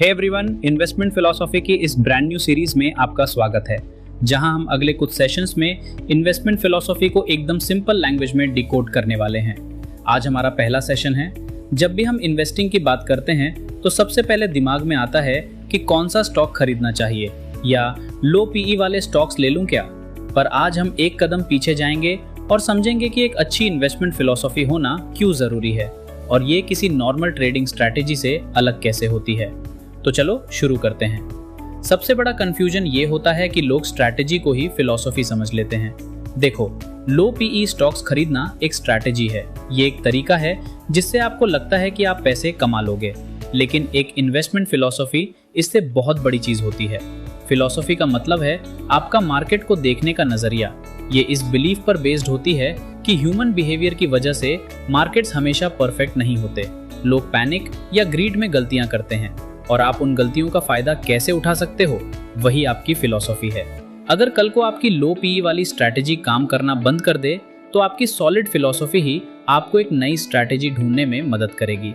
Hey everyone, investment philosophy की इस brand new series में आपका स्वागत है, जहां हम अगले कुछ सेशंस में इन्वेस्टमेंट फिलॉसफी को एकदम सिंपल लैंग्वेज में डिकोड करने वाले हैं। आज हमारा पहला सेशन है। जब भी हम इन्वेस्टिंग की बात करते हैं तो सबसे पहले दिमाग में आता है कि कौन सा स्टॉक खरीदना चाहिए या लो पीई वाले स्टॉक्स ले लूं क्या। पर आज हम एक कदम पीछे जाएंगे और समझेंगे कि एक अच्छी इन्वेस्टमेंट फिलॉसफी होना क्यों जरूरी है और ये किसी नॉर्मल ट्रेडिंग स्ट्रैटेजी से अलग कैसे होती है। तो चलो शुरू करते हैं। सबसे बड़ा कंफ्यूजन ये होता है कि लोग स्ट्रैटेजी को ही फिलॉसफी समझ लेते हैं। देखो, लो पीई स्टॉक्स खरीदना एक स्ट्रैटेजी है। ये एक तरीका है जिससे आपको लगता है कि आप पैसे कमा लोगे, लेकिन एक इन्वेस्टमेंट फिलॉसफी इससे बहुत बड़ी चीज होती है। फिलॉसफी का मतलब है आपका मार्केट को देखने का नजरिया। ये इस बिलीफ पर बेस्ड होती है कि ह्यूमन बिहेवियर की वजह से मार्केट्स हमेशा परफेक्ट नहीं होते। लोग पैनिक या ग्रीड में गलतियां करते हैं और आप उन गलतियों का फायदा कैसे उठा सकते हो, वही आपकी फिलॉसफी है। अगर कल को आपकी लो पीई वाली स्ट्रैटेजी काम करना बंद कर दे तो आपकी सॉलिड फिलॉसफी ही आपको एक नई स्ट्रैटेजी ढूंढने में मदद करेगी।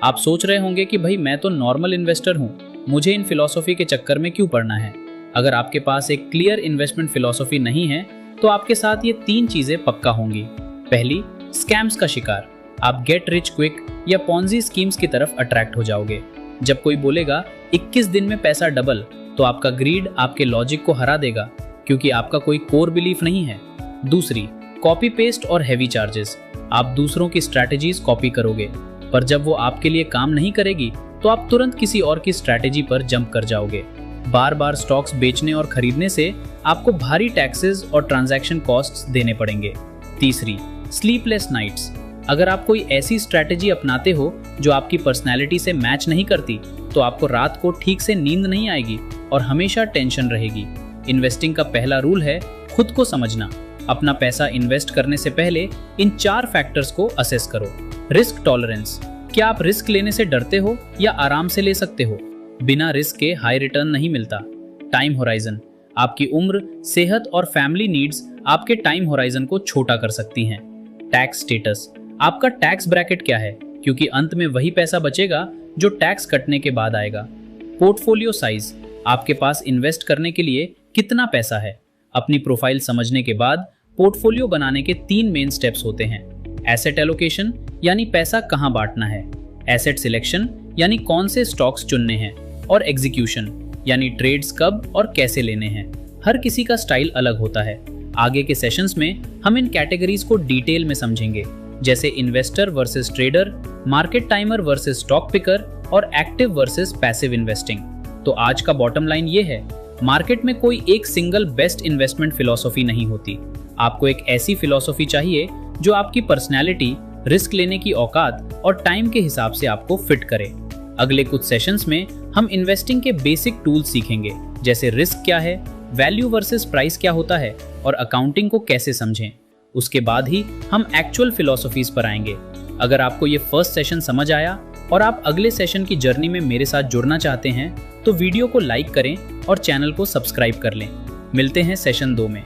आप सोच रहे होंगे कि भाई मैं तो नॉर्मल इन्वेस्टर हूँ, मुझे इन फिलॉसफी के चक्कर में क्यों पड़ना है। अगर आपके पास एक क्लियर इन्वेस्टमेंट फिलॉसफी नहीं है तो आपके साथ ये 3 चीजें पक्का होंगी। पहली, स्कैम्स का शिकार। आप गेट रिच क्विक या पॉन्जी स्कीम्स की तरफ अट्रैक्ट हो जाओगे। जब कोई बोलेगा 21 दिन में पैसा डबल, तो आपका ग्रीड आपके लॉजिक को हरा देगा, क्योंकि आपका कोई कोर बिलीफ नहीं है। दूसरी, कॉपी पेस्ट और हेवी चार्जेस। आप दूसरों की स्ट्रैटेजीज कॉपी करोगे, पर जब वो आपके लिए काम नहीं करेगी तो आप तुरंत किसी और की स्ट्रैटेजी पर जंप कर जाओगे। बार बार स्टॉक्स बेचने और खरीदने से आपको भारी टैक्सेस और ट्रांजैक्शन कॉस्ट्स देने पड़ेंगे। तीसरी, स्लीपलेस नाइट्स। अगर आप कोई ऐसी स्ट्रैटेजी अपनाते हो जो आपकी पर्सनैलिटी से मैच नहीं करती, तो आपको रात को ठीक से नींद नहीं आएगी और हमेशा टेंशन रहेगी। इन्वेस्टिंग का पहला रूल है खुद को समझना। अपना पैसा इन्वेस्ट करने से पहले इन 4 फैक्टर्स को असेस करो। Risk tolerance. क्या आप रिस्क लेने से डरते हो या आराम से ले सकते हो? बिना रिस्क के हाई रिटर्न नहीं मिलता। Time horizon. आपकी उम्र, सेहत और फैमिली नीड्स आपके टाइम होराइजन को छोटा कर सकती हैं। Tax status. आपका टैक्स ब्रैकेट क्या है, क्योंकि अंत में वही पैसा बचेगा जो टैक्स कटने के बाद आएगा। Portfolio size. आपके पास इन्वेस्ट करने के लिए कितना पैसा है। अपनी प्रोफाइल समझने के बाद पोर्टफोलियो बनाने के 3 मेन स्टेप्स होते हैं। एसेट एलोकेशन, यानी पैसा कहां बांटना है। एसेट सिलेक्शन, यानी कौन से स्टॉक्स चुनने हैं। और एग्जीक्यूशन, यानी ट्रेड्स कब और कैसे लेने हैं। हर किसी का स्टाइल अलग होता है। आगे के सेशंस में हम इन कैटेगरीज को डिटेल में समझेंगे, जैसे investor versus trader, market timer versus stock picker और एक्टिव वर्सेस पैसिव इन्वेस्टिंग। तो आज का बॉटम लाइन ये है, मार्केट में कोई एक सिंगल बेस्ट इन्वेस्टमेंट फिलॉसफी नहीं होती। आपको एक ऐसी फिलॉसफी चाहिए जो आपकी पर्सनैलिटी, रिस्क लेने की औकात और टाइम के हिसाब से आपको फिट करे। अगले कुछ सेशंस में हम इन्वेस्टिंग के बेसिक टूल्स सीखेंगे, जैसे रिस्क क्या है, वैल्यू वर्सेस प्राइस क्या होता है और अकाउंटिंग को कैसे समझें। उसके बाद ही हम एक्चुअल फिलॉसफीज पर आएंगे। अगर आपको ये फर्स्ट सेशन समझ आया और आप अगले सेशन की जर्नी में मेरे साथ जुड़ना चाहते हैं, तो वीडियो को लाइक करें और चैनल को सब्सक्राइब कर लें। मिलते हैं सेशन 2 में।